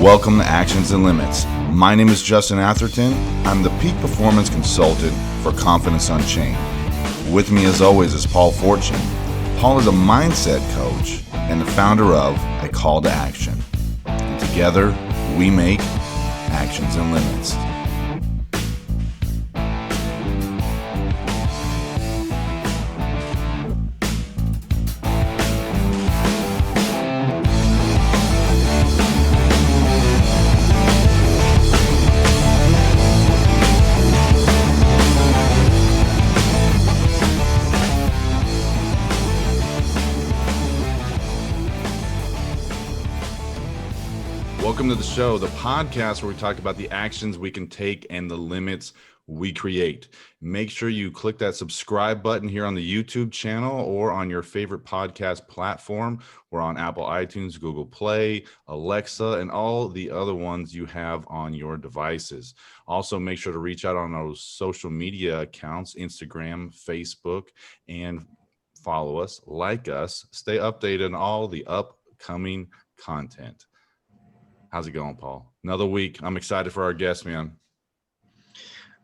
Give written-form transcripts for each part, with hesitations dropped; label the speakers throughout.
Speaker 1: Welcome to Actions and Limits. My name is Justin Atherton. I'm the Peak Performance Consultant for Confidence Unchained. With me as always is Paul Fortune. Paul is a mindset coach and the founder of A Call to Action. And together, we make Actions and Limits. Welcome to the show, the podcast where we talk about the actions we can take and the limits we create. Make sure you click that subscribe button here on the YouTube channel or on your favorite podcast platform. We're on Apple iTunes, Google Play, Alexa, and all the other ones you have on your devices. Also, make sure to reach out on those social media accounts, Instagram, Facebook, and follow us, like us, stay updated on all the upcoming content. How's it going, Paul? Another week. I'm excited for our guest, man.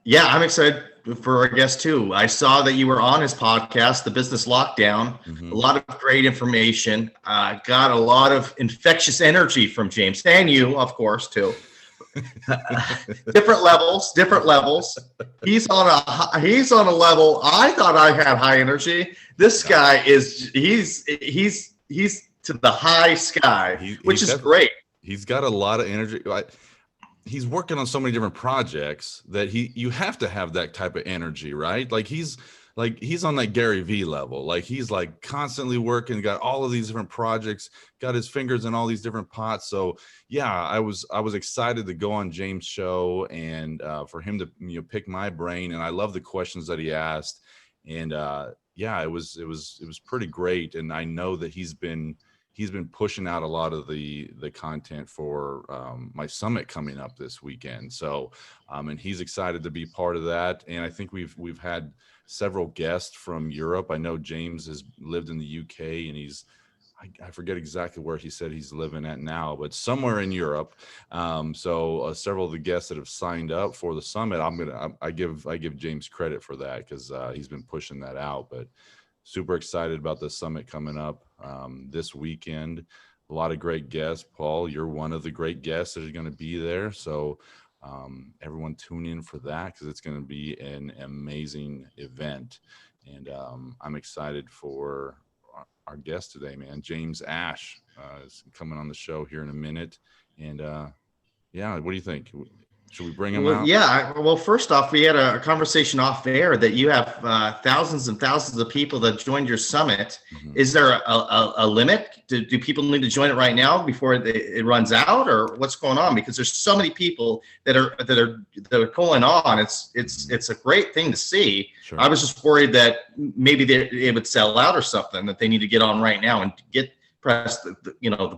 Speaker 2: Yeah, I'm excited for our guest too. I saw that you were on his podcast, The Business Lockdown. A lot of great information. Got a lot of infectious energy from James, and you, of course, too. Different levels. He's on a level. I thought I had high energy. This guy is he's to the high sky, which is great.
Speaker 1: He's got a lot of energy. He's working on so many different projects that you have to have that type of energy, right? He's on that Gary V level. He's constantly working, got all of these different projects, got his fingers in all these different pots. So yeah, I was excited to go on James' show and for him to pick my brain. And I love the questions that he asked. And yeah, it was pretty great. And I know that he's been pushing out a lot of the content for my summit coming up this weekend. So, and he's excited to be part of that. And I think we've had several guests from Europe. I know James has lived in the UK, and I forget exactly where he said he's living at now, but somewhere in Europe. So several of the guests that have signed up for the summit, I give James credit for that because he's been pushing that out. But super excited about the summit coming up this weekend. A lot of great guests. Paul, you're one of the great guests that are going to be there. So everyone tune in for that because it's going to be an amazing event. And I'm excited for our guest today, man. James Ash is coming on the show here in a minute. And yeah, what do you think? Should we bring him out?
Speaker 2: Yeah. Well, first off, we had a conversation off air that you have thousands and thousands of people that joined your summit. Is there a limit? Do people need to join it right now before it runs out, or what's going on? Because there's so many people that are going on. It's a great thing to see. Sure. I was just worried that maybe it would sell out or something, that they need to get on right now and press the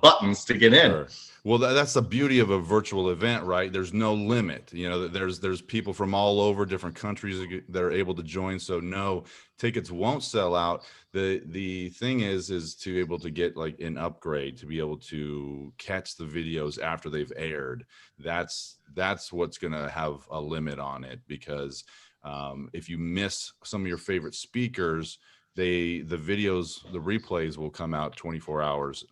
Speaker 2: buttons to get in.
Speaker 1: Sure. Well, that's the beauty of a virtual event, right? There's no limit. There's people from all over different countries that are able to join. So no, tickets won't sell out. The thing is to be able to get an upgrade, to be able to catch the videos after they've aired. That's what's going to have a limit on it, because if you miss some of your favorite speakers, the replays will come out 24 hours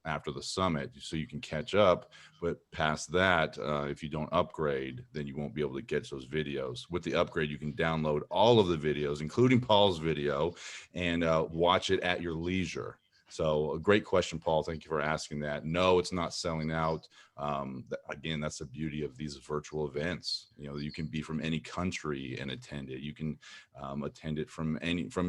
Speaker 1: after the summit, so you can catch up. But past that, if you don't upgrade, then you won't be able to get those videos. With the upgrade, you can download all of the videos, including Paul's video, and watch it at your leisure. So a great question, Paul. Thank you for asking that. No, it's not selling out. Again, that's the beauty of these virtual events. You can be from any country and attend it. You can attend it from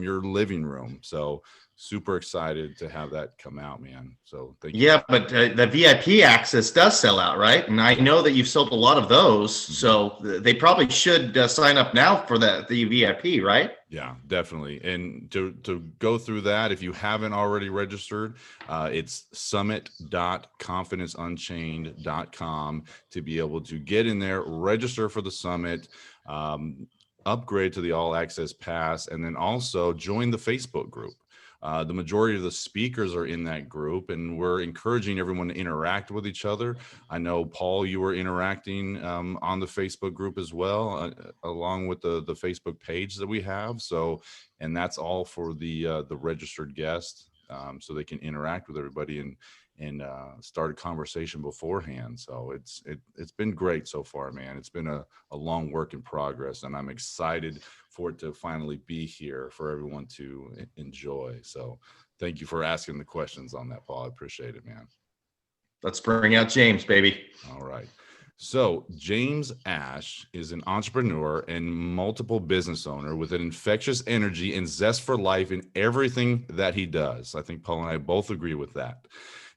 Speaker 1: your living room. So super excited to have that come out, man. So thank you.
Speaker 2: Yeah, but the VIP access does sell out, right? And I know that you've sold a lot of those. So they probably should sign up now for the VIP, right?
Speaker 1: Yeah, definitely. And to go through that, if you haven't already registered, it's summit.confidenceunchained.com to be able to get in there, register for the summit, upgrade to the all access pass, and then also join the Facebook group. The majority of the speakers are in that group, and we're encouraging everyone to interact with each other. I know, Paul, you were interacting on the Facebook group as well, along with the Facebook page that we have. So, and that's all for the registered guest, so they can interact with everybody and start a conversation beforehand. So it's been great so far, man. It's been a long work in progress, and I'm excited for it to finally be here for everyone to enjoy. So thank you for asking the questions on that, Paul. I appreciate it, man.
Speaker 2: Let's bring out James, baby.
Speaker 1: All right. So James Ash is an entrepreneur and multiple business owner with an infectious energy and zest for life in everything that he does. I think Paul and I both agree with that.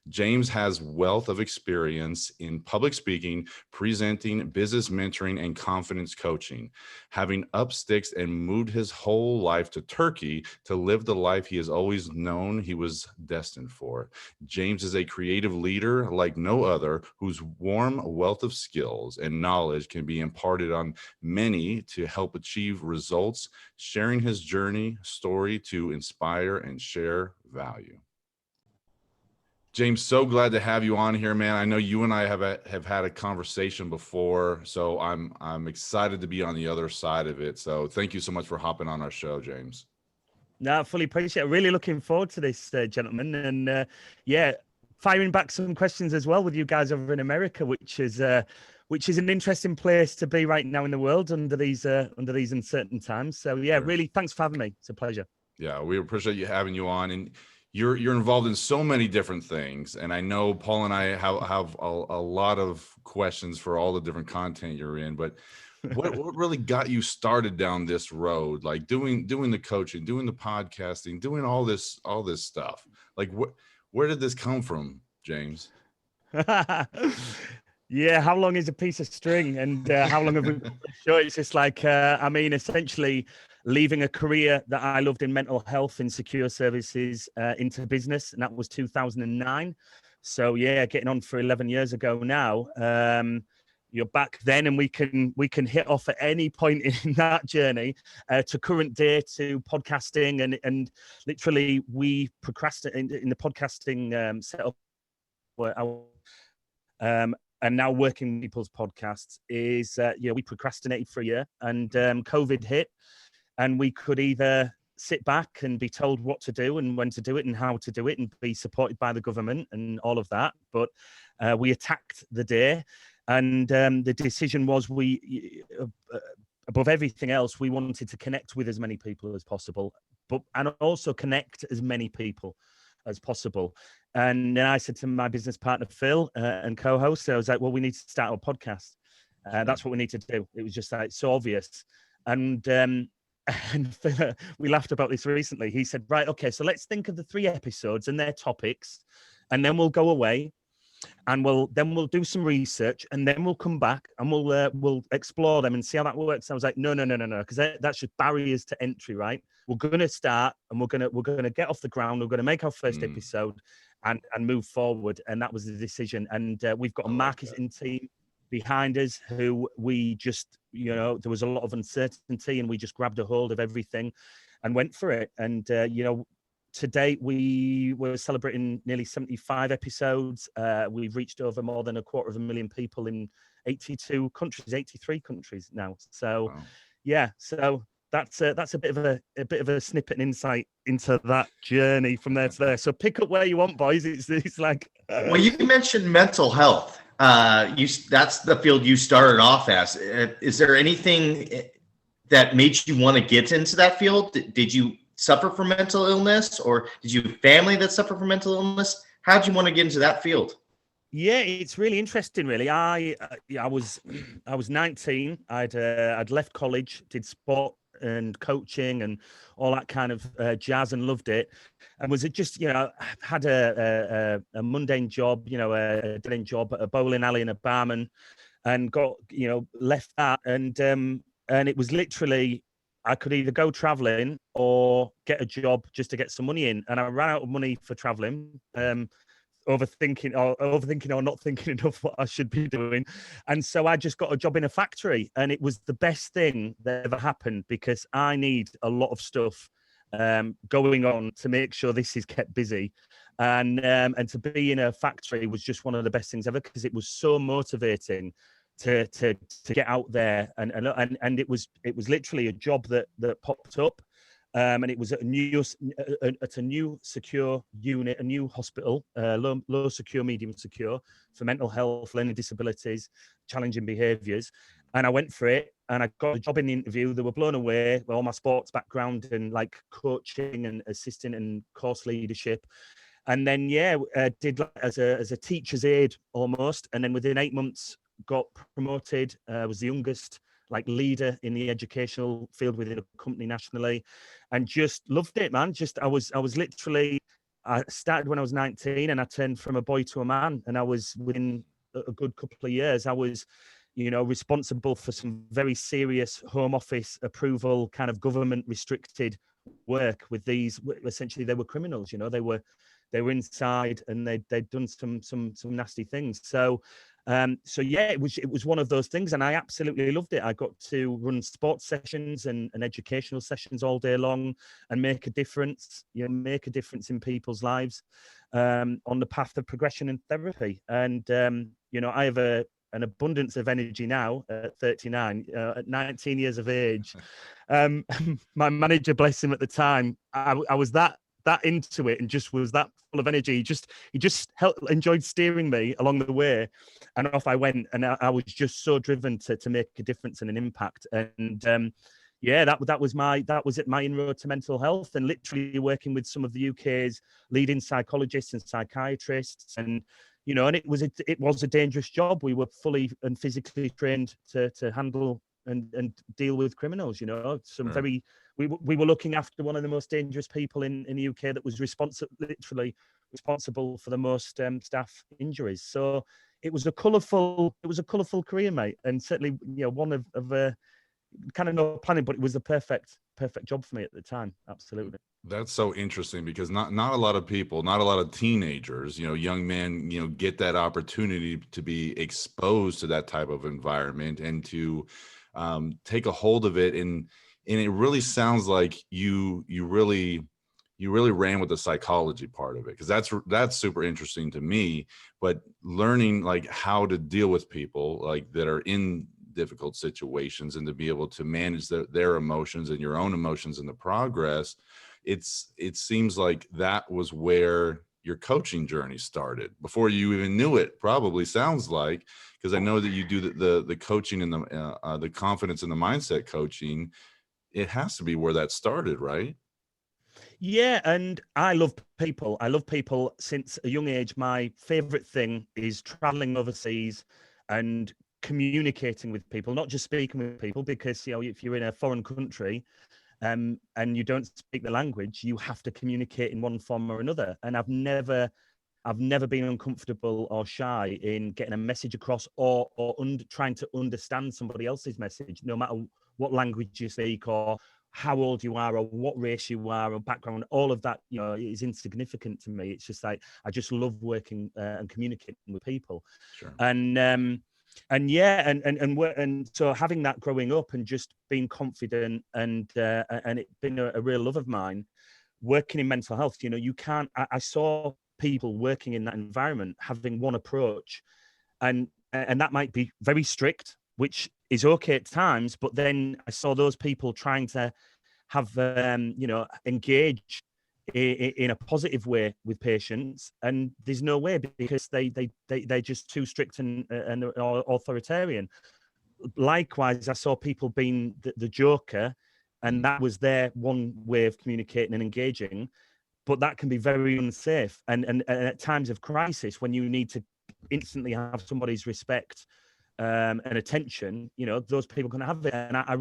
Speaker 1: James has wealth of experience in public speaking, presenting, business mentoring, and confidence coaching, having up sticks and moved his whole life to Turkey to live the life he has always known he was destined for. James is a creative leader like no other, whose warm wealth of skills and knowledge can be imparted on many to help achieve results, sharing his journey story to inspire and share value. James, so glad to have you on here, man. I know you and I have had a conversation before, so I'm excited to be on the other side of it. So thank you so much for hopping on our show, James.
Speaker 3: No, I fully appreciate it. Really looking forward to this, gentlemen. And yeah, firing back some questions as well with you guys over in America, which is an interesting place to be right now in the world under these uncertain times. So yeah,
Speaker 1: Sure.
Speaker 3: Really, thanks for having me. It's a pleasure.
Speaker 1: Yeah, we appreciate you having you on, and you're involved in so many different things. And I know Paul and I have a lot of questions for all the different content you're in, but what really got you started down this road, like doing the coaching, doing the podcasting, doing all this stuff? Like where did this come from, James?
Speaker 3: Yeah, how long is a piece of string, and how long have we been sure? It's just like essentially leaving a career that I loved in mental health and secure services into business, and that was 2009. So yeah, getting on for 11 years ago now. You're back then, and we can hit off at any point in that journey to current day, to podcasting, and literally we procrastinate in the podcasting setup. And now working with people's podcasts is, we procrastinated for a year, and COVID hit, and we could either sit back and be told what to do and when to do it and how to do it and be supported by the government and all of that. But we attacked the day, and the decision was above everything else, we wanted to connect with as many people as possible, and also connect as many people as possible. And then I said to my business partner, Phil, and co-host, I was like, well, we need to start a podcast. That's what we need to do. It was just like so obvious. And we laughed about this recently. He said, right, okay, so let's think of the 3 episodes and their topics, and then we'll go away and we'll do some research, and then we'll come back and we'll explore them and see how that works. I was like, no, because that's just barriers to entry, right? We're going to start, and we're going to get off the ground. We're going to make our first episode and move forward. And that was the decision. And we've got a marketing team behind us who we just, there was a lot of uncertainty, and we just grabbed a hold of everything and went for it. And, to date, we were celebrating nearly 75 episodes. We've reached over more than 250,000 people in 83 countries now. So, wow. Yeah, so that's a bit of a snippet and insight into that journey from there to there. So pick up where you want, boys. It's like
Speaker 2: well, you mentioned mental health. That's the field you started off as. Is there anything that made you want to get into that field? Did you suffer from mental illness, or did you have family that suffered from mental illness? How did you want to get into that field?
Speaker 3: Yeah, it's really interesting. Really, I was 19. I'd left college, did sport and coaching and all that kind of jazz, and loved it. And was it just had a mundane job, a dead-end job at a bowling alley and a barman, and got left that, and it was literally, I could either go traveling or get a job just to get some money in. And I ran out of money for traveling, overthinking or not thinking enough what I should be doing. And so I just got a job in a factory, and it was the best thing that ever happened, because I need a lot of stuff going on to make sure this is kept busy. And to be in a factory was just one of the best things ever, because it was so motivating to get out there, and it was literally a job that popped up, and it was at a new secure unit, a new hospital, low secure, medium secure, for mental health, learning disabilities, challenging behaviours. And I went for it, and I got a job in the interview. They were blown away with all my sports background and like coaching and assisting and course leadership. And then did as a teacher's aide almost, and then within 8 months got promoted. Was the youngest like leader in the educational field within a company nationally, and just loved it, man. I was literally, I started when I was 19, and I turned from a boy to a man, and I was within a good couple of years, I was, responsible for some very serious home office approval, kind of government restricted work with these. Essentially, they were criminals. They were inside, and they'd done some nasty things. So it was one of those things, and I absolutely loved it. I got to run sports sessions and educational sessions all day long, and make a difference. Make a difference in people's lives on the path of progression and therapy. And I have an abundance of energy now at 39. At 19 years of age, my manager, bless him, at the time, I was that into it and just was that full of energy. He just enjoyed steering me along the way, and off I went. And I was just so driven to make a difference and an impact. And that was my inroad to mental health, and literally working with some of the UK's leading psychologists and psychiatrists. And and it was a dangerous job. We were fully and physically trained to handle and deal with criminals. Very. We were looking after one of the most dangerous people in the UK that was literally responsible for the most staff injuries. So it was a colourful career, mate, and certainly one of kind of no planning, but it was the perfect job for me at the time. Absolutely.
Speaker 1: That's so interesting, because not a lot of people, not a lot of teenagers, young men, get that opportunity to be exposed to that type of environment and to take a hold of it. And it really sounds like you really ran with the psychology part of it, because that's super interesting to me. But learning like how to deal with people like that are in difficult situations, and to be able to manage their emotions and your own emotions in the progress, it seems like that was where your coaching journey started before you even knew it, probably, sounds like, because I know that you do the coaching and the confidence and the mindset coaching. It has to be where that started, right?
Speaker 3: Yeah, and I love people. I love people since a young age. My favorite thing is traveling overseas and communicating with people, not just speaking with people, because if you're in a foreign country and you don't speak the language, you have to communicate in one form or another. And I've never been uncomfortable or shy in getting a message across, or trying to understand somebody else's message, no matter what language you speak, or how old you are, or what race you are, or background. All of that, is insignificant to me. It's just like, I just love working and communicating with people.
Speaker 1: Sure.
Speaker 3: And so having that growing up and just being confident, and it being a real love of mine, working in mental health. You can't. I saw people working in that environment having one approach, and that might be very strict, which is okay at times. But then I saw those people trying to have engage in a positive way with patients, and there's no way, because they're just too strict and authoritarian. Likewise, I saw people being the joker, and that was their one way of communicating and engaging. But that can be very unsafe, and at times of crisis, when you need to instantly have somebody's respect and attention, those people can have it. And I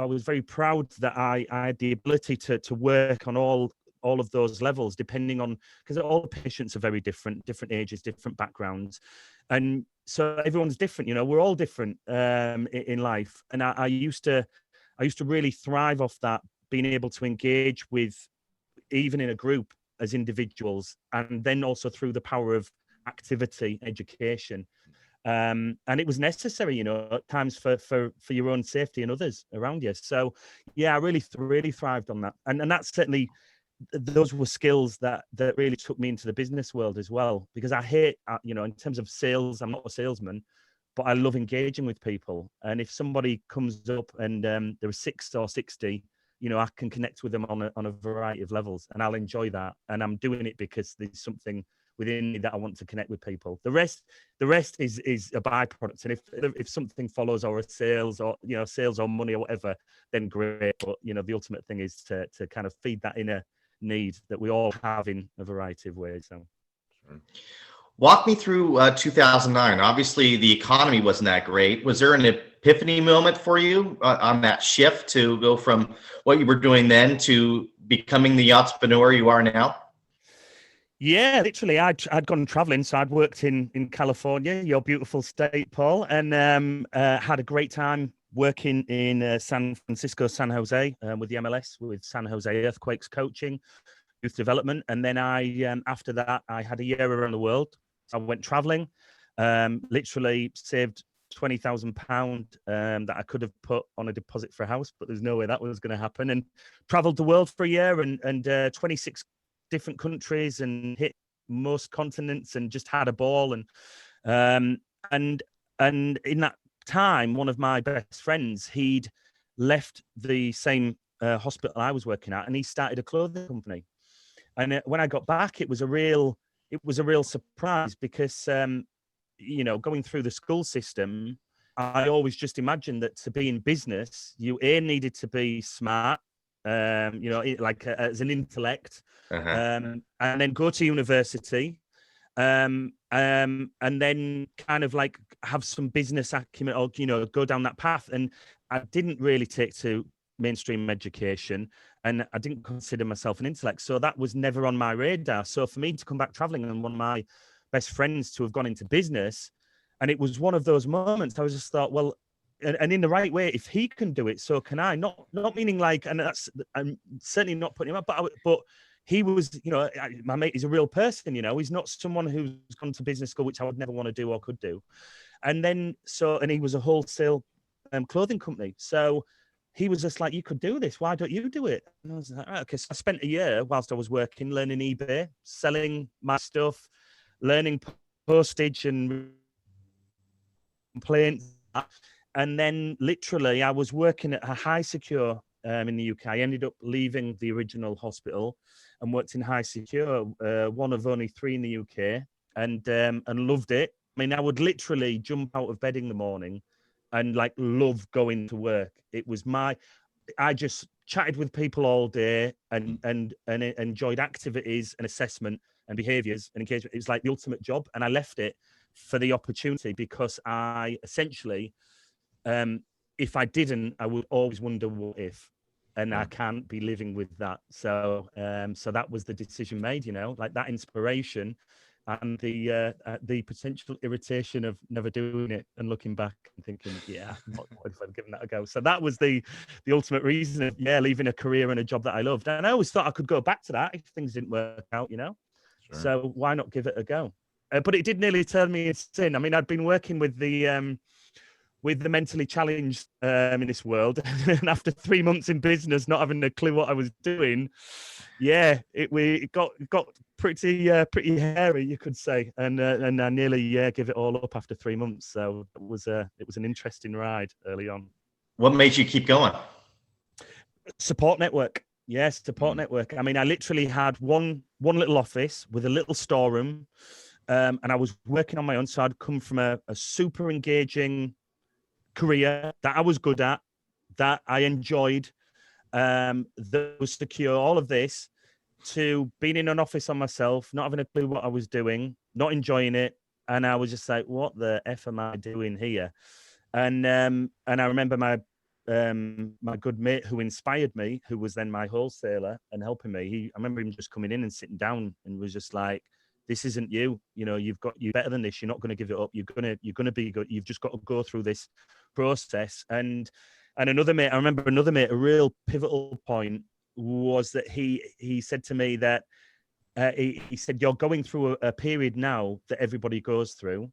Speaker 3: was very proud that I had the ability to work on all of those levels, depending on, because all the patients are very different ages, different backgrounds, and so everyone's different. We're all different in life, and I used to really thrive off that, being able to engage with, even in a group, as individuals, and then also through the power of activity, education. And it was necessary, you know, at times for your own safety and others around you. So yeah, I really thrived on that. And that's certainly, those were skills that really took me into the business world as well, because I hate, you know, in terms of sales, I'm not a salesman, but I love engaging with people. And if somebody comes up and they're 6 or 60, you know, I can connect with them on a variety of levels, and I'll enjoy that. And I'm doing it because there's something within me that I want to connect with people. The rest is a byproduct. And if something follows, or a sales, or, you know, sales or money or whatever, then great. But, you know, the ultimate thing is to kind of feed that inner need that we all have in a variety of ways. So.
Speaker 2: Sure. Walk me through 2009. Obviously, the economy wasn't that great. Was there an epiphany moment for you on that shift to go from what you were doing then to becoming the entrepreneur you are now?
Speaker 3: Yeah, literally, I'd gone traveling, so I'd worked in California, your beautiful state, Paul, and had a great time working in San Francisco, San Jose, with the MLS, with San Jose Earthquakes coaching, youth development, and then after that, I had a year around the world. I went traveling, literally saved £20,000 that I could have put on a deposit for a house, but there's no way that was going to happen. And traveled the world for a year, and 26 different countries, and hit most continents, and just had a ball. And in that time, one of my best friends, he'd left the same hospital I was working at, and he started a clothing company. And when I got back, it was a real surprise, because you know, going through the school system, I always just imagined that to be in business, you needed to be smart, you know, like as an intellect, and then go to university, and then kind of like have some business acumen, or, you know, go down that path. And I didn't really take to mainstream education, and I didn't consider myself an intellect, so that was never on my radar. So for me to come back traveling, and one of my best friends to have gone into business, and it was one of those moments, I was just thought, well, and in the right way, if he can do it, so can I. Not meaning like, and that's, I'm certainly not putting him up, but he was, you know, my mate is a real person, you know, he's not someone who's gone to business school, which I would never want to do or could do. And then, and he was a wholesale clothing company. So he was just like, you could do this. Why don't you do it? And I was like, right, okay. So I spent a year whilst I was working, learning eBay, selling my stuff, learning postage and complaints. And then literally I was working at a High Secure in the UK. I ended up leaving the original hospital and worked in High Secure, one of only 3 in the UK, and loved it. I mean, I would literally jump out of bed in the morning and like love going to work. It was I just chatted with people all day, and enjoyed activities and assessment and behaviors and engagement. It was like the ultimate job. And I left it for the opportunity, because I essentially, if I didn't, I would always wonder what if, and I can't be living with that. So that was the decision made, you know, like that inspiration, and the potential irritation of never doing it and looking back and thinking, yeah, what if I'd given that a go? So that was the ultimate reason of, leaving a career and a job that I loved. And I always thought I could go back to that if things didn't work out, you know. Sure. So why not give it a go? But it did nearly turn me insane. I mean, I'd been working with the mentally challenged in this world, and after 3 months in business, not having a clue what I was doing, it got pretty hairy, you could say, and I nearly give it all up after 3 months. So it was an interesting ride early on.
Speaker 2: What made you keep going?
Speaker 3: Support network. Yes, support network. I mean, I literally had one little office with a little storeroom, and I was working on my own. So I'd come from a super engaging career that I was good at, that I enjoyed, that was secure, all of this, to being in an office on myself, not having a clue what I was doing, not enjoying it. And I was just like, what the F am I doing here? And I remember my good mate who inspired me, who was then my wholesaler and helping me. I remember him just coming in and sitting down and was just like, this isn't you. You know, you're better than this. You're not going to give it up. You're gonna be good. You've just got to go through this process. And another mate, I remember another mate, a real pivotal point was that he said to me that he said, you're going through a period now that everybody goes through.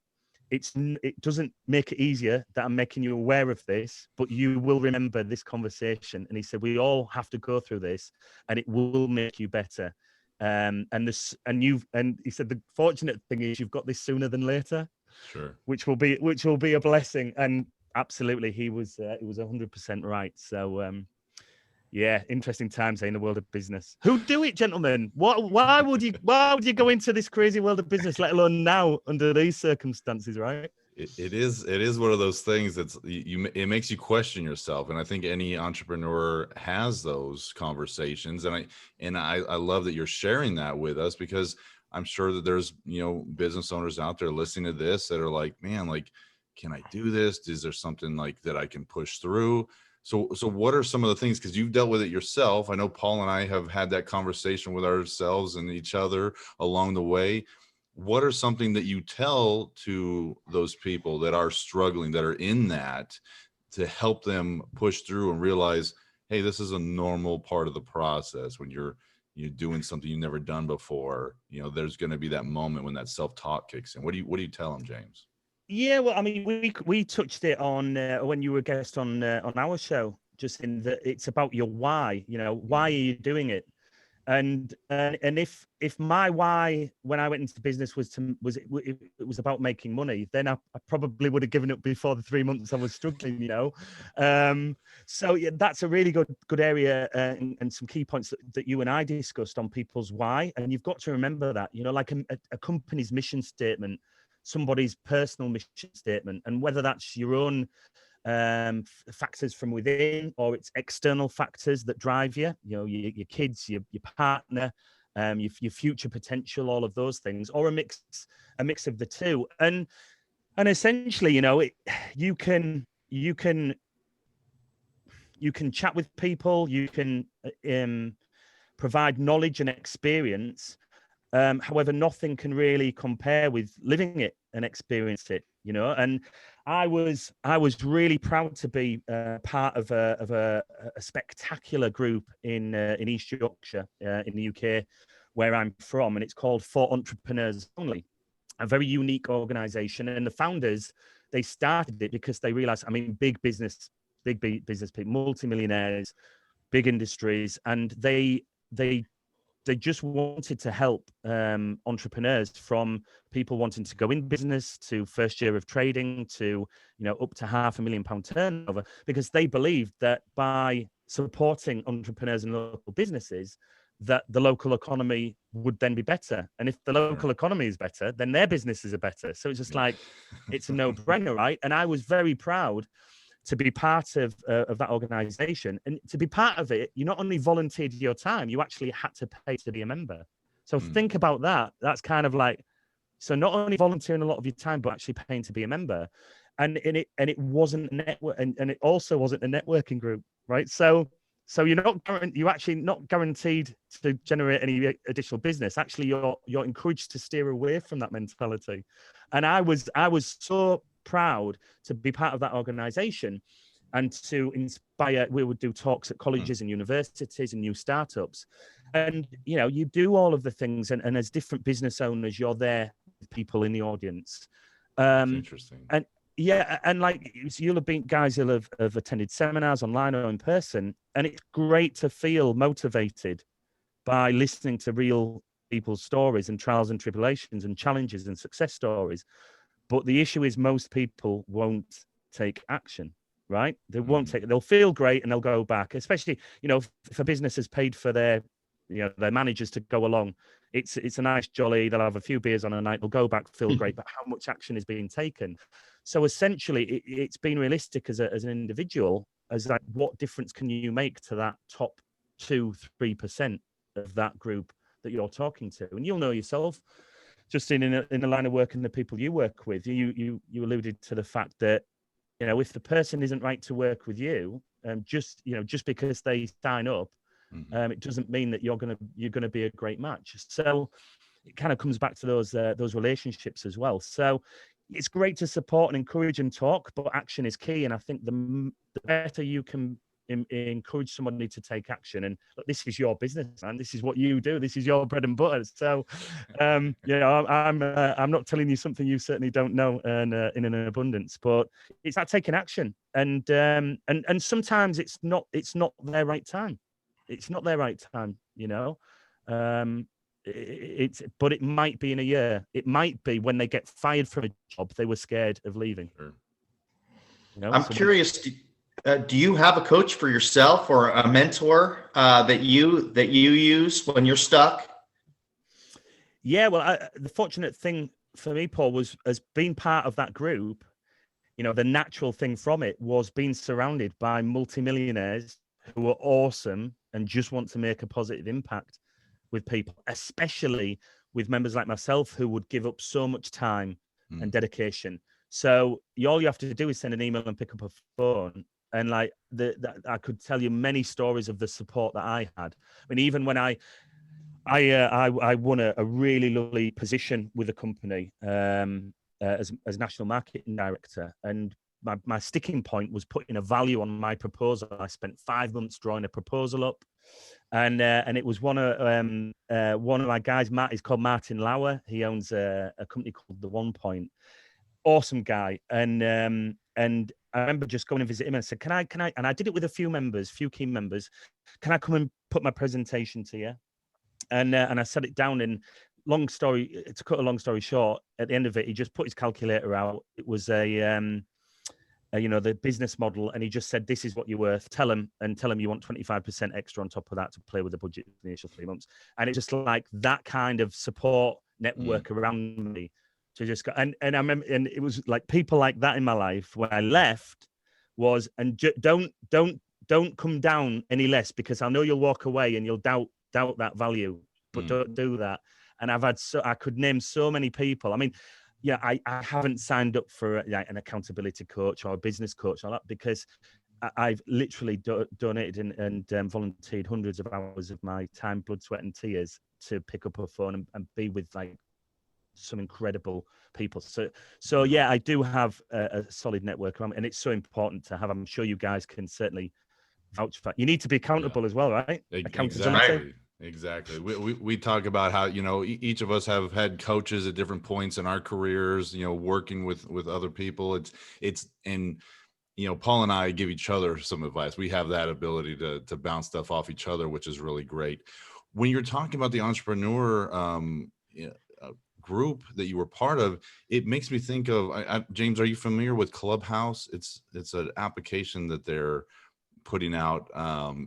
Speaker 3: it doesn't make it easier that I'm making you aware of this, but you will remember this conversation. And he said, we all have to go through this, and it will make you better. And he said the fortunate thing is you've got this sooner than later,
Speaker 1: Sure.
Speaker 3: which will be a blessing. And absolutely, he was 100% right. So yeah, interesting times in the world of business. Who do it, gentlemen? Why would you go into this crazy world of business, let alone now under these circumstances, right?
Speaker 1: It is one of those things that's it makes you question yourself, and I think any entrepreneur has those conversations, and I love that you're sharing that with us, because I'm sure that there's business owners out there listening to this that are like, man, like, can I do this? Is there something like that I can push through? So what are some of the things, because you've dealt with it yourself? I know Paul and I have had that conversation with ourselves and each other along the way. What are something that you tell to those people that are struggling, that are in that, to help them push through and realize, hey, this is a normal part of the process when you're doing something you've never done before? There's going to be that moment when that self-talk kicks in. What do you tell them, James?
Speaker 3: Yeah, well, I mean, we touched it on when you were a guest on our show, just in that it's about your why. Why are you doing it? And if my why when I went into business was about making money, then I probably would have given up before the 3 months I was struggling. So yeah, that's a really good area, and some key points that you and I discussed on people's why. And you've got to remember that, like a company's mission statement, somebody's personal mission statement, and whether that's your own factors from within or it's external factors that drive you, your kids, your partner, your future potential, all of those things, or a mix of the two. And essentially, you can chat with people, you can provide knowledge and experience. However, nothing can really compare with living it and experience it, And I was really proud to be part of a spectacular group in East Yorkshire, in the UK, where I'm from, and it's called For Entrepreneurs Only, a very unique organisation. And the founders, they started it because they realised, big business people, multimillionaires, big industries, and they just wanted to help entrepreneurs, from people wanting to go in business to first year of trading to, up to £500,000 turnover, because they believed that by supporting entrepreneurs and local businesses, that the local economy would then be better. And if the local economy is better, then their businesses are better. So it's just like, it's a no-brainer, right? And I was very proud to be part of that organization. And to be part of it, you not only volunteered your time, you actually had to pay to be a member. So think about that. That's kind of like, so not only volunteering a lot of your time, but actually paying to be a member. And it wasn't a network, and it also wasn't a networking group, right? So you're actually not guaranteed to generate any additional business. Actually, you're encouraged to steer away from that mentality. And I was so proud to be part of that organization and to inspire. We would do talks at colleges and universities and new startups. And, you do all of the things. And as different business owners, you're there with people in the audience.
Speaker 1: That's interesting.
Speaker 3: And yeah, and like you'll have been guys who'll have attended seminars online or in person. And it's great to feel motivated by listening to real people's stories and trials and tribulations and challenges and success stories. But the issue is most people won't take action, right? They won't take it. They'll feel great and they'll go back, especially, if a business has paid for their managers to go along. It's a nice jolly. They'll have a few beers on a night. They'll go back, feel great. But how much action is being taken? So essentially, it's being realistic as an individual, as like, what difference can you make to that top 2-3% of that group that you're talking to? And you'll know yourself, just in the line of work and the people you work with. You alluded to the fact that, if the person isn't right to work with you, just because they sign up, it doesn't mean that you're gonna be a great match. So it kind of comes back to those relationships as well. So it's great to support and encourage and talk, but action is key. And I think the better you can encourage somebody to take action. And look, this is your business, man. This is what you do. This is your bread and butter. So, I'm not telling you something you certainly don't know and in an abundance, but it's that taking action. And sometimes it's not their right time. It's not their right time, but it might be in a year. It might be when they get fired from a job they were scared of leaving.
Speaker 1: Sure.
Speaker 2: I'm curious. Do you have a coach for yourself or a mentor that you use when you're stuck?
Speaker 3: Yeah, well, the fortunate thing for me, Paul, was as being part of that group. The natural thing from it was being surrounded by multimillionaires who are awesome and just want to make a positive impact with people, especially with members like myself who would give up so much time and dedication. So all you have to do is send an email and pick up a phone. And like I could tell you many stories of the support that I had. I mean, even when I won a really lovely position with a company as national marketing director, and my sticking point was putting a value on my proposal. I spent 5 months drawing a proposal up, and it was one of my guys. Matt is called Martin Lauer. He owns a company called The 1 Point. Awesome guy, and I remember just going to visit him and I said, can I, and I did it with a few key members. Can I come and put my presentation to you? And I set it down. And to cut a long story short, at the end of it, he just put his calculator out. It was the business model, and he just said, "This is what you're worth. Tell him you want 25% extra on top of that to play with the budget for the initial 3 months." And it's just like that kind of support network around me. To just go, and I remember, and it was like people like that in my life when I left was, and don't come down any less, because I know you'll walk away and you'll doubt that value, but don't do that. And I could name so many people. I mean, yeah, I haven't signed up for an accountability coach or a business coach or that, because I've literally donated and volunteered hundreds of hours of my time, blood, sweat, and tears to pick up a phone and be with like some incredible people. So yeah, I do have a solid network around, and it's so important to have. I'm sure you guys can certainly vouch for that. You need to be accountable as well, right?
Speaker 1: Exactly. We talk about how, each of us have had coaches at different points in our careers, working with other people. And Paul and I give each other some advice. We have that ability to bounce stuff off each other, which is really great. When you're talking about the entrepreneur group that you were part of, it makes me think of James, are you familiar with Clubhouse? It's an application that they're putting out.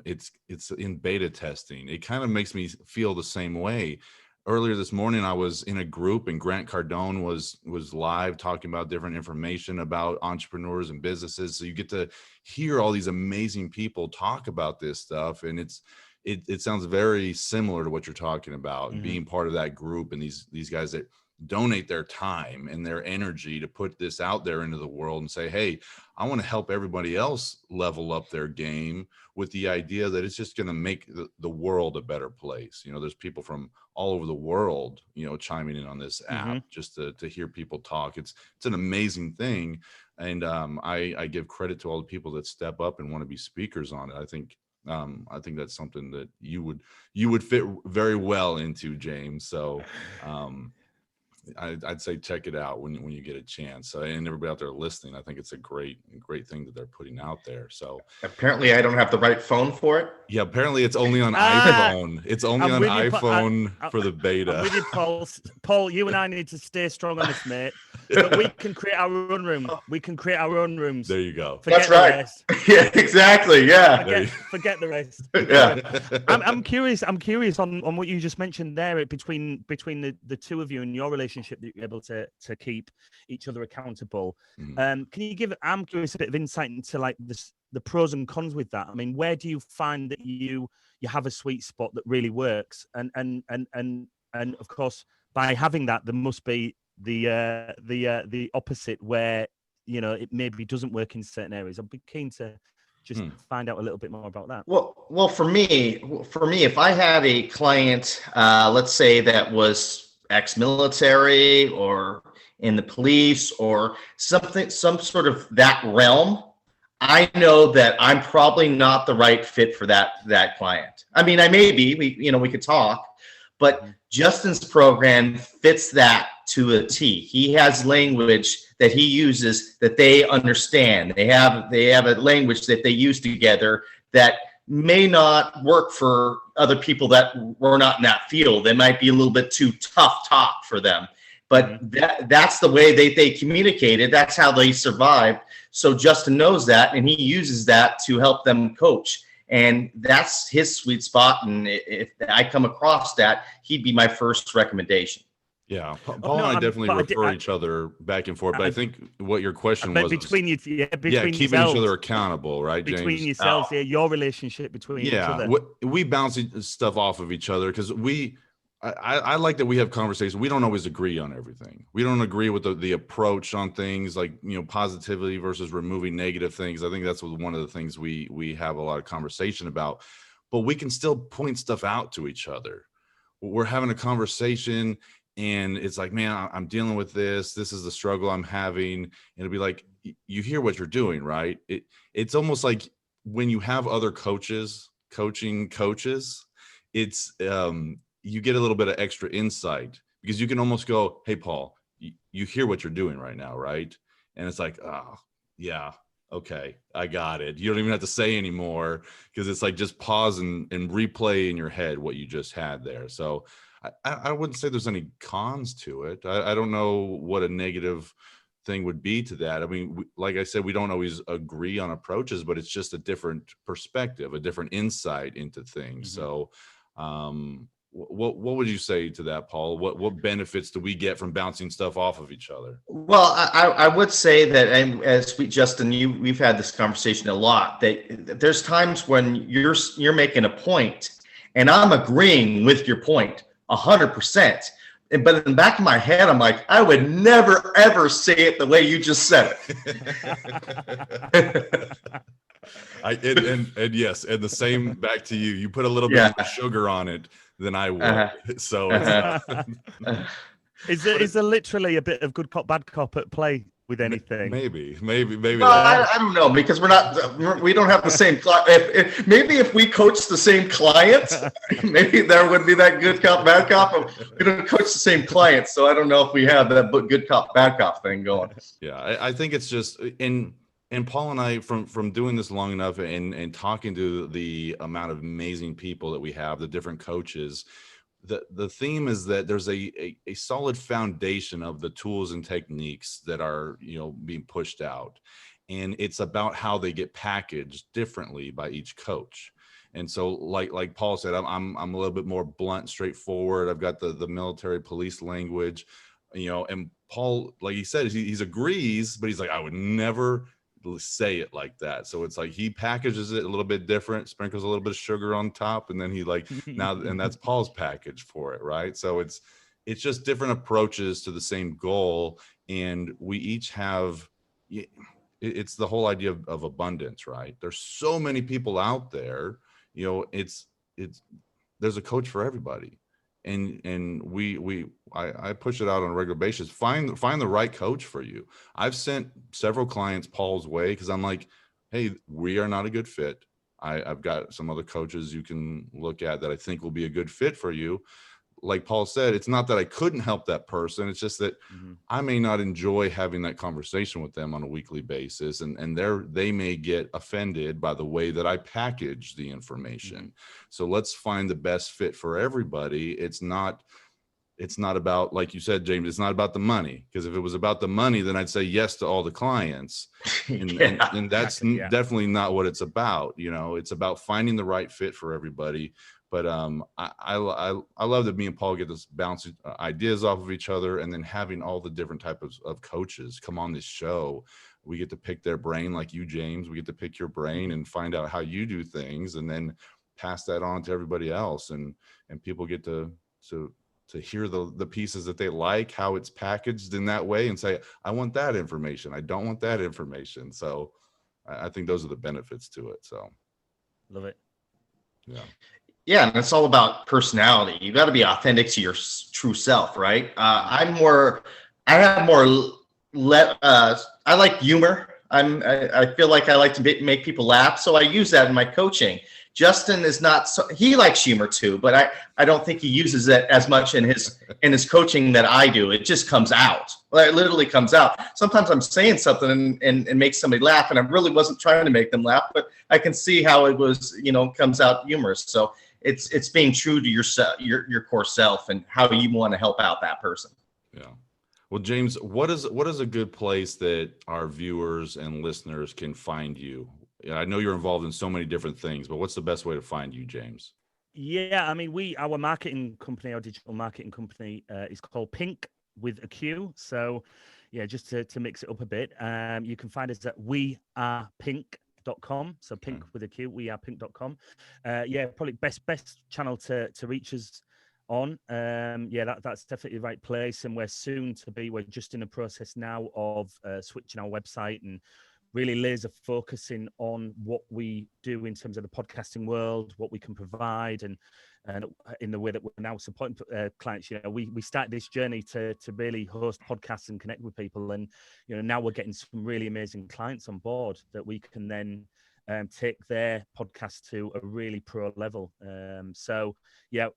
Speaker 1: It's in beta testing. It kind of makes me feel the same way. Earlier this morning, I was in a group and Grant Cardone was live talking about different information about entrepreneurs and businesses. So you get to hear all these amazing people talk about this stuff, and it sounds very similar to what you're talking about, being part of that group, and these guys that donate their time and their energy to put this out there into the world and say, hey, I want to help everybody else level up their game, with the idea that it's just going to make the world a better place. There's people from all over the world, chiming in on this app just to hear people talk. It's an amazing thing. And I give credit to all the people that step up and want to be speakers on it. I think that's something that you would fit very well into, James. So I'd say check it out when you get a chance. And everybody out there listening, I think it's a great thing that they're putting out there. So
Speaker 2: apparently I don't have the right phone for it.
Speaker 1: Yeah, apparently it's only on iPhone. It's only on iPhone for the beta.
Speaker 3: I'm with you, Paul. Paul, you and I need to stay strong on this, mate. But we can create our own room. We can create our own rooms.
Speaker 1: There you go.
Speaker 2: That's right. Yeah, exactly. Yeah.
Speaker 3: Forget the rest.
Speaker 2: Yeah.
Speaker 3: I'm curious on what you just mentioned there between the two of you and your relationship that you're able to keep each other accountable. Can you give? I'm curious a bit of insight into like the pros and cons with that. I mean, where do you find that you have a sweet spot that really works? And of course, by having that, there must be the opposite where it maybe doesn't work in certain areas. I'd be keen to just find out a little bit more about that.
Speaker 2: Well, for me, if I had a client, let's say that was ex-military or in the police or some sort of that realm, I know that I'm probably not the right fit for that client. I mean, I may be. We could talk, but Justin's program fits that to a T. He has language that he uses that they understand. They have a language that they use together that may not work for other people that were not in that field. They might be a little bit too tough talk for them. But that's the way they communicated. That's how they survived. So Justin knows that, and he uses that to help them coach. And that's his sweet spot. And if I come across that, he'd be my first recommendation.
Speaker 1: Yeah, Paul and I definitely refer each other back and forth. But I think what your question was
Speaker 3: between you, between
Speaker 1: keeping
Speaker 3: yourselves,
Speaker 1: each other accountable, right, James?
Speaker 3: Between yourselves, your relationship between each other.
Speaker 1: We bounce stuff off of each other because I like that we have conversations. We don't always agree on everything. We don't agree with the approach on things like, positivity versus removing negative things. I think that's one of the things we have a lot of conversation about. But we can still point stuff out to each other. We're having a conversation. And it's like, man, I'm dealing with this. This is the struggle I'm having. And it'll be like, you hear what you're doing, right? It's almost like when you have other coaching coaches, it's you get a little bit of extra insight because you can almost go, hey, Paul, you hear what you're doing right now, right? And it's like, oh, yeah, okay, I got it. You don't even have to say anymore because it's like just pause and replay in your head what you just had there. So I wouldn't say there's any cons to it. I don't know what a negative thing would be to that. I mean, like I said, we don't always agree on approaches, but it's just a different perspective, a different insight into things. So what would you say to that, Paul? What benefits do we get from bouncing stuff off of each other?
Speaker 2: Well, I would say that, and as Justin, we've had this conversation a lot, that there's times when you're making a point and I'm agreeing with your point 100%. But in the back of my head, I'm like, I would never, ever say it the way you just said
Speaker 1: it. And yes, and the same back to you. You put a little bit more sugar on it than I would. So
Speaker 3: is there literally a bit of good cop, bad cop at play with anything?
Speaker 1: Maybe.
Speaker 2: Well, I don't know, because we don't have the same client. Maybe if we coach the same client, maybe there would be that good cop, bad cop. We don't coach the same client, so I don't know if we have that good cop, bad cop thing going.
Speaker 1: Yeah, I think it's just and Paul and I, from doing this long enough and talking to the amount of amazing people that we have, the different coaches, the theme is that there's a solid foundation of the tools and techniques that are being pushed out, and it's about how they get packaged differently by each coach. And so like Paul said, I'm a little bit more blunt, straightforward. I've got the military police language, and Paul, like he said, he agrees, but he's like, I would never say it like that. So it's like he packages it a little bit different, sprinkles a little bit of sugar on top, and then he and that's Paul's package for it, right? So it's just different approaches to the same goal, and we each have it's the whole idea of abundance, right? There's so many people out there, it's there's a coach for everybody. And I push it out on a regular basis. Find the right coach for you. I've sent several clients Paul's way because I'm like, hey, we are not a good fit. I've got some other coaches you can look at that I think will be a good fit for you. Like Paul said, it's not that I couldn't help that person. It's just that I may not enjoy having that conversation with them on a weekly basis. And they may get offended by the way that I package the information. So let's find the best fit for everybody. It's not about, like you said, James, it's not about the money. Because if it was about the money, then I'd say yes to all the clients. And that's definitely not what it's about. It's about finding the right fit for everybody. But I love that me and Paul get to bounce ideas off of each other, and then having all the different types of coaches come on this show. We get to pick their brain, like you, James. We get to pick your brain and find out how you do things, and then pass that on to everybody else. And people get to hear the pieces that they like, how it's packaged in that way, and say, I want that information. I don't want that information. So I think those are the benefits to it. So
Speaker 3: love it.
Speaker 2: Yeah. Yeah, and it's all about personality. You got to be authentic to your true self, right? I like humor. I feel like I like to make people laugh, so I use that in my coaching. Justin is not so, he likes humor too, but I don't think he uses it as much in his coaching that I do. It just comes out. It literally comes out. Sometimes I'm saying something and make somebody laugh, and I really wasn't trying to make them laugh, but I can see how it was, comes out humorous. So it's being true to yourself, your core self, and how you want to help out that person.
Speaker 1: Yeah. Well, James, what is a good place that our viewers and listeners can find you? I know you're involved in so many different things, but what's the best way to find you, James?
Speaker 3: Yeah, I mean, our marketing company, our digital marketing company, is called Pink with a Q. So, yeah, just to mix it up a bit, you can find us at wearepink.com. So pink with a Q, wearepink.com. Yeah, probably best channel to reach us on. Yeah, that's definitely the right place, and we're just in the process now of switching our website and really laser focusing on what we do in terms of the podcasting world, what we can provide, and in the way that we're now supporting clients. We started this journey to really host podcasts and connect with people, and now we're getting some really amazing clients on board that we can then take their podcast to a really pro level. So yeah,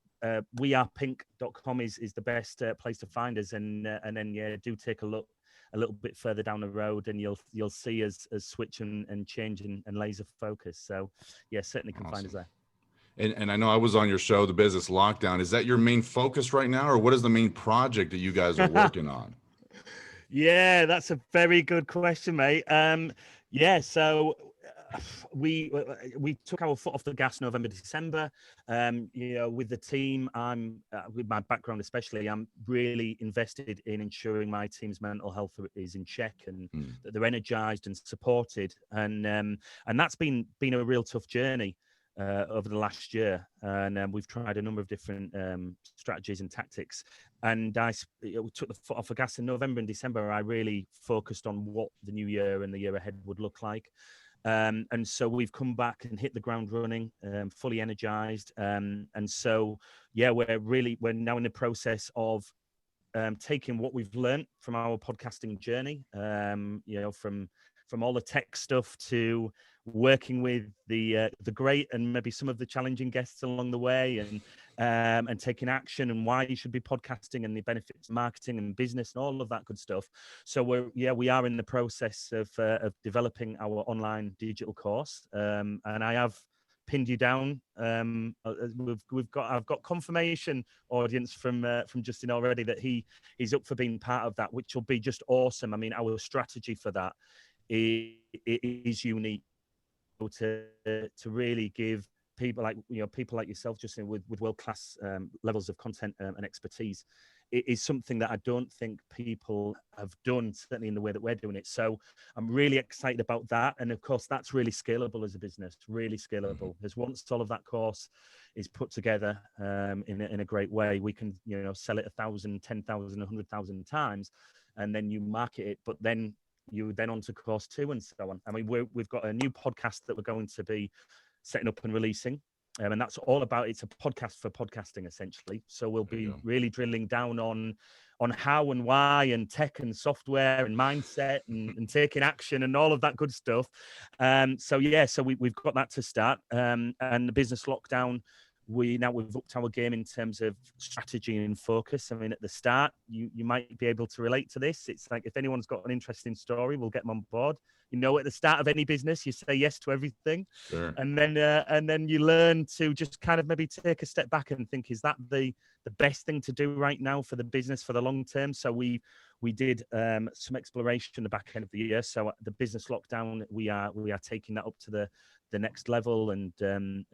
Speaker 3: wearepink.com is the best place to find us, and then do take a look a little bit further down the road, and you'll see us switch and change and laser focus. So yeah, certainly can find us there.
Speaker 1: And I know I was on your show, The Business Lockdown. Is that your main focus right now, or what is the main project that you guys are working on?
Speaker 3: Yeah, that's a very good question, mate. Yeah, so we took our foot off the gas November, December. With the team, I'm with my background especially, I'm really invested in ensuring my team's mental health is in check, and that they're energized and supported. And that's been a real tough journey over the last year, and we've tried a number of different strategies and tactics. And we took the foot off the gas in November and December. I really focused on what the new year and the year ahead would look like. And so we've come back and hit the ground running, fully energized. And so, yeah, we're now in the process of taking what we've learned from our podcasting journey, from all the tech stuff to working with the great and maybe some of the challenging guests along the way, and taking action and why you should be podcasting and the benefits of marketing and business and all of that good stuff. So we are in the process of developing our online digital course, and I have pinned you down. I've got confirmation audience from Justin already that he's up for being part of that, which will be just awesome. I mean, our strategy for that is unique, to really give people like yourself, Justin, with world-class levels of content and expertise. It is something that I don't think people have done, certainly in the way that we're doing it. So I'm really excited about that. And of course, that's really scalable as a business, really scalable. Because once all of that course is put together in a great way, we can, sell it 1,000, 10,000, 100,000 times, and then you market it, but then you then on to course 2 and so on. I mean, we've got a new podcast that we're going to be setting up and releasing. And that's all about, it's a podcast for podcasting, essentially. So we'll be really drilling down on how and why and tech and software and mindset and taking action and all of that good stuff. So we've got that to start. And the business lockdown, we've upped our game in terms of strategy and focus. I mean, at the start, you might be able to relate to this. It's like, if anyone's got an interesting story, we'll get them on board. At the start of any business, you say yes to everything.
Speaker 1: Sure.
Speaker 3: And then you learn to just kind of maybe take a step back and think, is that the best thing to do right now for the business for the long term? So we did some exploration the back end of the year. So the business lockdown, we are taking that up to the next level, and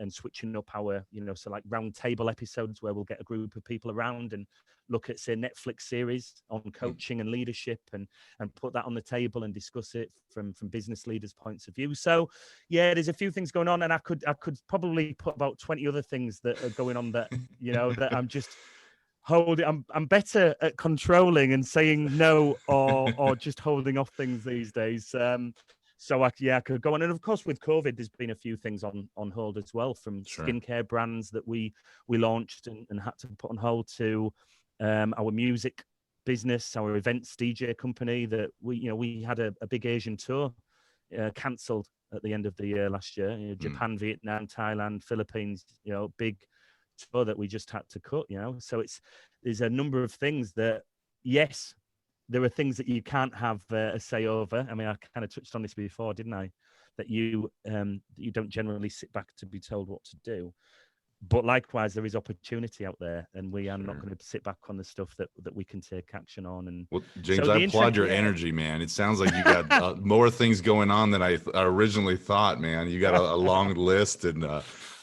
Speaker 3: switching up our, so like round table episodes where we'll get a group of people around and look at, say, Netflix series on coaching and leadership, and put that on the table and discuss it from business leaders' points of view. So yeah, there's a few things going on, and I could probably put about 20 other things that are going on that, that I'm just holding. I'm better at controlling and saying no, or just holding off things these days. So I could go on. And of course, with COVID, there's been a few things on hold as well, from skincare brands that we launched and had to put on hold, to our music business, our events DJ company that we had a big Asian tour cancelled at the end of the year last year. Japan, Vietnam, Thailand, Philippines, big tour that we just had to cut, So there's a number of things that, yes, there are things that you can't have a say over. I mean, I kind of touched on this before, didn't I? That you don't generally sit back to be told what to do. But likewise, there is opportunity out there, and we are not going to sit back on the stuff that we can take action on. And
Speaker 1: well, James,
Speaker 3: so
Speaker 1: I applaud your energy, man. It sounds like you got more things going on than I originally thought, man. You got a long list, and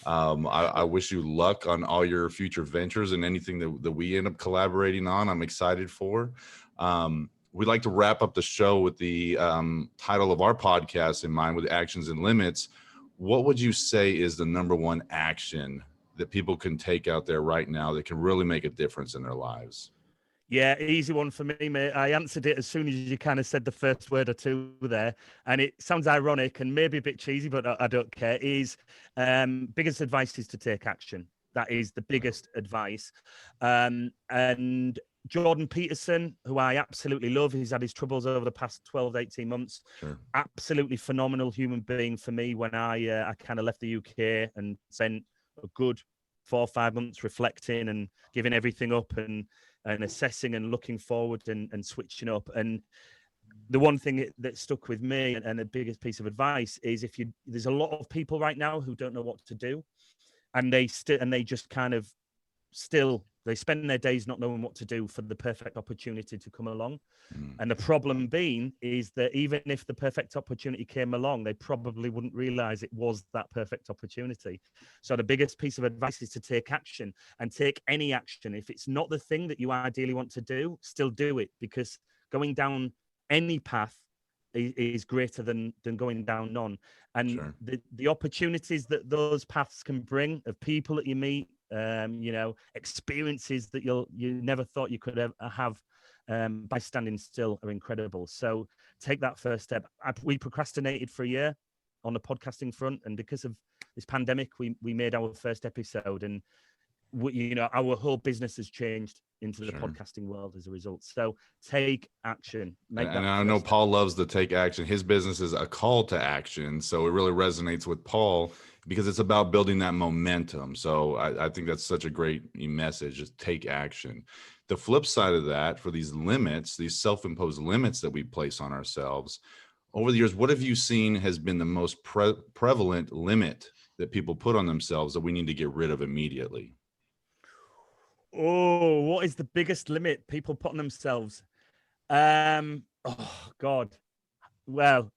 Speaker 1: I wish you luck on all your future ventures and anything that we end up collaborating on. I'm excited for. We'd like to wrap up the show with the title of our podcast in mind, with actions and limits. What would you say is the number one action that people can take out there right now that can really make a difference in their lives?
Speaker 3: Yeah, easy one for me, mate. I answered it as soon as you kind of said the first word or two there. And it sounds ironic and maybe a bit cheesy, but I don't care. Biggest advice is to take action. That is the biggest advice. And Jordan Peterson, who I absolutely love, he's had his troubles over the past 12 to 18 months.
Speaker 1: Sure.
Speaker 3: Absolutely phenomenal human being for me when I kind of left the UK and spent a good 4 or 5 months reflecting and giving everything up and assessing and looking forward and switching up. And the one thing that stuck with me and the biggest piece of advice is there's a lot of people right now who don't know what to do, and they just kind of they spend their days not knowing what to do for the perfect opportunity to come along. And the problem being is that even if the perfect opportunity came along, they probably wouldn't realize it was that perfect opportunity. So the biggest piece of advice is to take action, and take any action. If it's not the thing that you ideally want to do, still do it, because going down any path is greater than going down none. And
Speaker 1: Sure.
Speaker 3: the opportunities that those paths can bring, of people that you meet, experiences that you never thought you could have by standing still, are incredible. So take that first step. We procrastinated for a year on the podcasting front, and because of this pandemic, we made our first episode, and our whole business has changed into the podcasting world as a result. So take action.
Speaker 1: And I know Paul loves to take action. His business is a call to action, so it really resonates with Paul because it's about building that momentum. So I think that's such a great message, just take action. The flip side of that, for these limits, these self-imposed limits that we place on ourselves over the years, what have you seen has been the most prevalent limit that people put on themselves that we need to get rid of immediately?
Speaker 3: Oh, what is the biggest limit people put on themselves? Oh God. Well,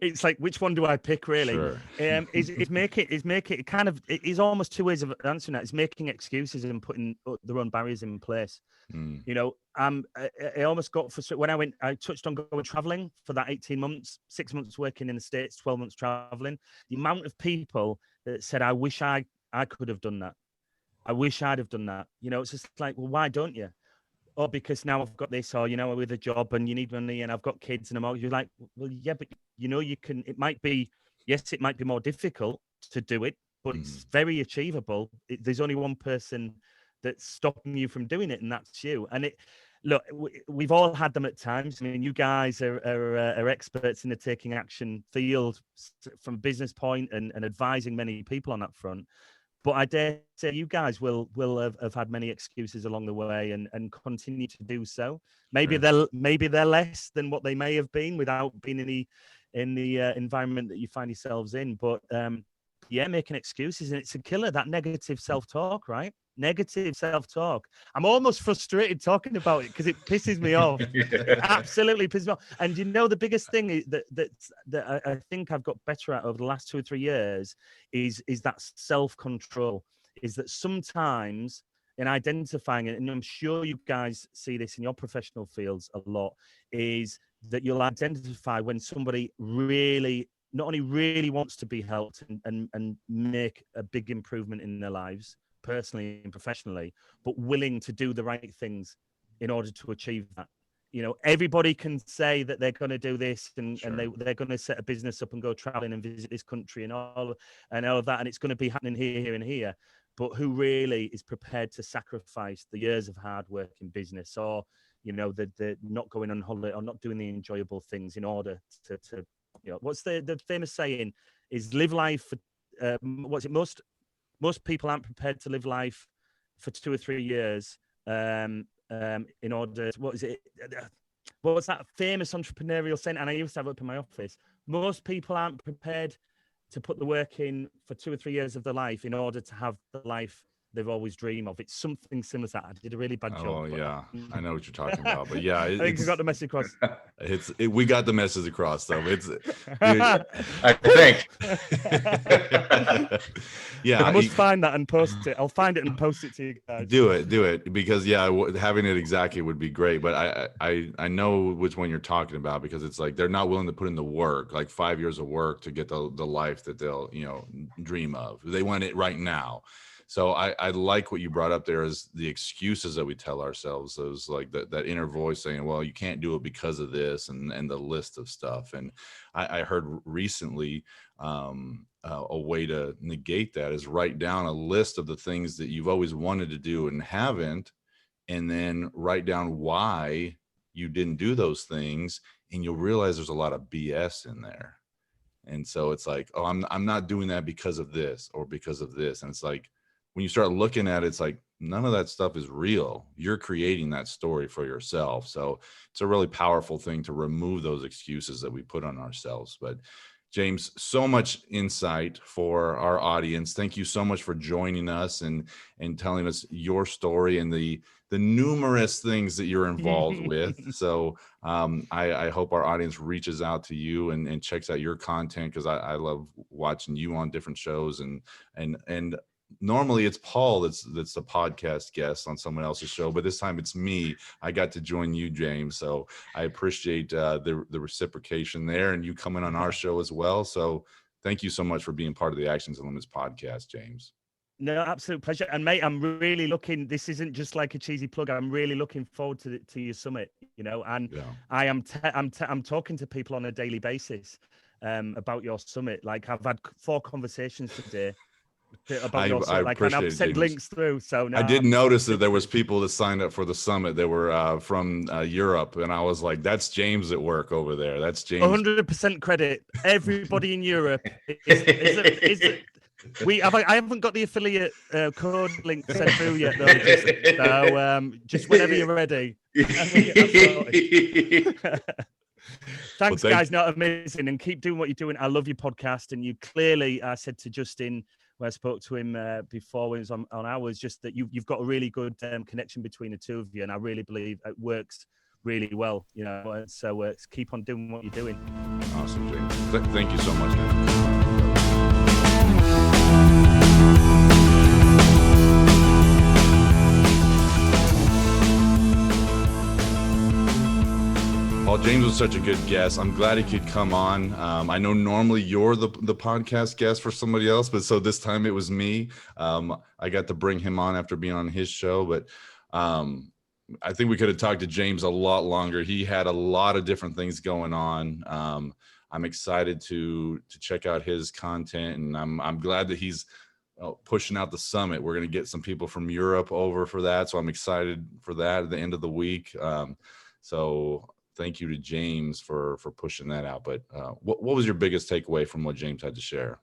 Speaker 3: it's like, which one do I pick, really?
Speaker 1: Sure.
Speaker 3: Is make it kind of, it is almost two ways of answering that. It's making excuses and putting their own barriers in place. I almost got frustrated when I touched on going traveling for that 18 months, 6 months working in the States, 12 months traveling. The amount of people that said, I wish I could have done that. I wish I'd have done that. It's just like, well, why don't you? Oh, because now I've got this, or, with a job and you need money and I've got kids and you're like, well, yeah, but you can, it might be more difficult to do it, but it's very achievable. There's only one person that's stopping you from doing it, and that's you. And look, we've all had them at times. I mean, you guys are experts in the taking action field from a business point and advising many people on that front. But I dare say you guys will have had many excuses along the way and continue to do so. Maybe they're less than what they may have been without being in the environment that you find yourselves in. But making excuses, and it's a killer, that negative self-talk, right? Negative self-talk. I'm almost frustrated talking about it because it pisses me off. It absolutely pisses me off. And the biggest thing is that I think I've got better at over the last 2 or 3 years is that self-control. Is that sometimes in identifying it, and I'm sure you guys see this in your professional fields a lot, is that you'll identify when somebody really not only really wants to be helped and make a big improvement in their lives, personally and professionally, but willing to do the right things in order to achieve that. Everybody can say that they're going to do this and they're going to set a business up and go traveling and visit this country and all of that, and it's going to be happening here and here. But who really is prepared to sacrifice the years of hard work in business, or the not going on holiday or not doing the enjoyable things in order to what's the famous saying is live life for, what's it, most people aren't prepared to live life for 2 or 3 years in order to, what is it, what's that famous entrepreneurial saying, and I used to have it up in my office, most people aren't prepared to put the work in for 2 or 3 years of their life in order to have the life they've always dreamed of. It's something similar to that. I did a really bad job.
Speaker 1: Oh yeah, I know what you're talking about, but yeah,
Speaker 3: I think you got the message across.
Speaker 1: We got the message across though.
Speaker 2: I think.
Speaker 1: Yeah,
Speaker 3: I must find that and post it. I'll find it and post it to you guys.
Speaker 1: Do it because having it exactly would be great. But I know which one you're talking about, because it's like they're not willing to put in the work, like 5 years of work to get the life that they'll dream of. They want it right now. So I like what you brought up there, is the excuses that we tell ourselves, those like that inner voice saying, well, you can't do it because of this, and the list of stuff. And I heard recently a way to negate that is write down a list of the things that you've always wanted to do and haven't, and then write down why you didn't do those things, and you'll realize there's a lot of BS in there. And so it's like, oh, I'm not doing that because of this or because of this. And it's like, when you start looking at it, it's like none of that stuff is real. You're creating that story for yourself. So it's a really powerful thing to remove those excuses that we put on ourselves. But James, so much insight for our audience. Thank you so much for joining us and telling us your story and the numerous things that you're involved with. So I hope our audience reaches out to you and checks out your content, because I love watching you on different shows and normally it's Paul that's the podcast guest on someone else's show, but this time it's me. I got to join you, James. So I appreciate the reciprocation there, and you coming on our show as well. So thank you so much for being part of the Actions Unlimited podcast, James.
Speaker 3: No, absolute pleasure. And mate, I'm really looking, this isn't just like a cheesy plug. I'm really looking forward to your summit, and yeah. I'm talking to people on a daily basis about your summit. Like I've had 4 conversations today about your summit. Like, and I've sent links through. So no,
Speaker 1: I did notice that there was people that signed up for the summit that were from Europe. And I was like, that's James at work over there. That's James.
Speaker 3: 100% credit. Everybody in Europe I haven't got the affiliate code link sent through yet, though. Just whenever you're ready. Thanks, guys. Not amazing, and keep doing what you're doing. I love your podcast, and you clearly, I said to Justin when I spoke to him before when he was on ours, just that you've got a really good connection between the two of you, and I really believe it works really well. So keep on doing what you're doing.
Speaker 1: Awesome, James. Thank you so much, man. Well, James was such a good guest. I'm glad he could come on. I know normally you're the podcast guest for somebody else, but so this time it was me. I got to bring him on after being on his show, but I think we could have talked to James a lot longer. He had a lot of different things going on. I'm excited to check out his content, and I'm glad that he's pushing out the summit. We're going to get some people from Europe over for that, so I'm excited for that at the end of the week. So thank you to James for pushing that out. But what was your biggest takeaway from what James had to share?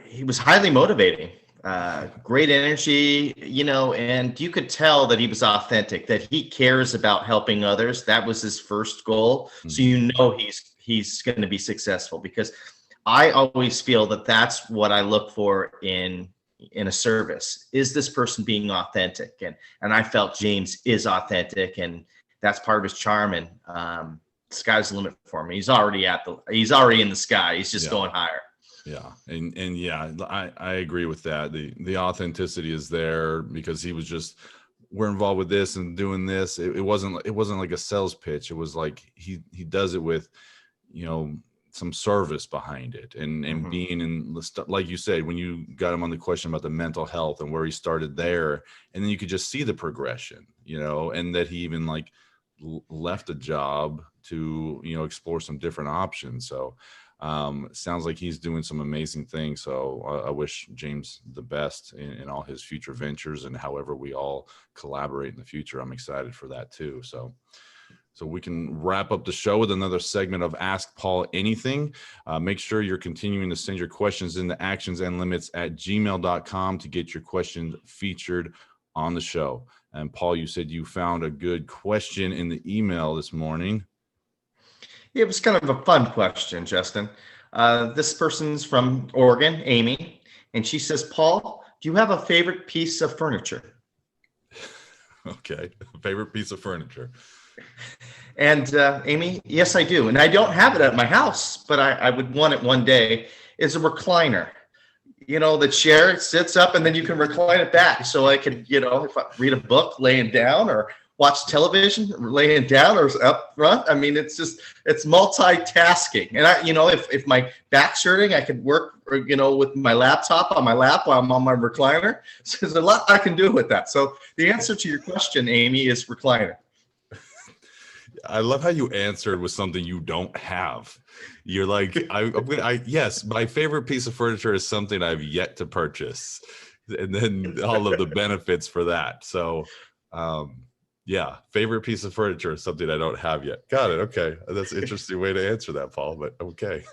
Speaker 2: He was highly motivating, great energy, and you could tell that he was authentic, that he cares about helping others. That was his first goal. Mm-hmm. So he's going to be successful, because I always feel that that's what I look for in a service. Is this person being authentic? And I felt James is authentic, and that's part of his charm, and sky's the limit for him. He's already in the sky. He's just going higher.
Speaker 1: Yeah. And yeah, I agree with that. The authenticity is there, because he was just, we're involved with this and doing this. It wasn't like a sales pitch. It was like, he does it with, some service behind it, and mm-hmm. being in the stuff, like you said, when you got him on the question about the mental health and where he started there, and then you could just see the progression, and that he even like left a job to explore some different options. So sounds like he's doing some amazing things. So I wish James the best in all his future ventures, and however we all collaborate in the future. I'm excited for that too. So So we can wrap up the show with another segment of Ask Paul Anything. Make sure you're continuing to send your questions into actionsandlimits@gmail.com to get your question featured on the show. And Paul, you said you found a good question in the email this morning.
Speaker 2: It was kind of a fun question, Justin. This person's from Oregon, Amy, and she says, Paul, do you have a favorite piece of furniture?
Speaker 1: Okay, favorite piece of furniture.
Speaker 2: And Amy, yes, I do. And I don't have it at my house, but I would want it one day. Is a recliner. You know, the chair sits up and then you can recline it back. So I could, you know, if I read a book laying down or watch television laying down or up front. I mean, it's multitasking. And if my back's hurting, I could work, with my laptop on my lap while I'm on my recliner. So there's a lot I can do with that. So the answer to your question, Amy, is recliner.
Speaker 1: I love how you answered with something you don't have. You're like, yes, my favorite piece of furniture is something I've yet to purchase, and then all of the benefits for that. So, yeah, favorite piece of furniture is something I don't have yet. Got it. Okay, that's an interesting way to answer that, Paul. But okay.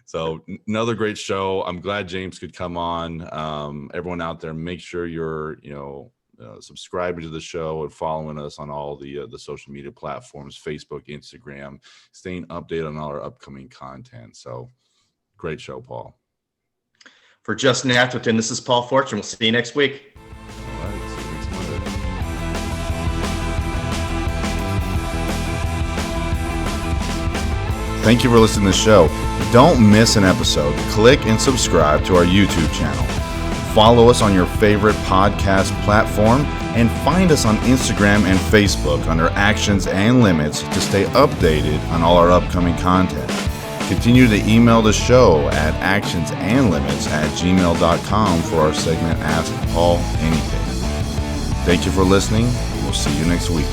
Speaker 1: So another great show. I'm glad James could come on. Everyone out there, make sure you're subscribing to the show and following us on all the social media platforms, Facebook, Instagram, staying updated on all our upcoming content. So great show, Paul.
Speaker 2: For Justin Atherton, this is Paul Fortune. We'll see you next week.
Speaker 1: All right, see you next Monday. Thank you for listening to the show. Don't miss an episode. Click and subscribe to our YouTube channel. Follow us on your favorite podcast platform and find us on Instagram and Facebook under Actions and Limits to stay updated on all our upcoming content. Continue to email the show at actionsandlimits@gmail.com for our segment Ask Paul Anything. Thank you for listening. We'll see you next week.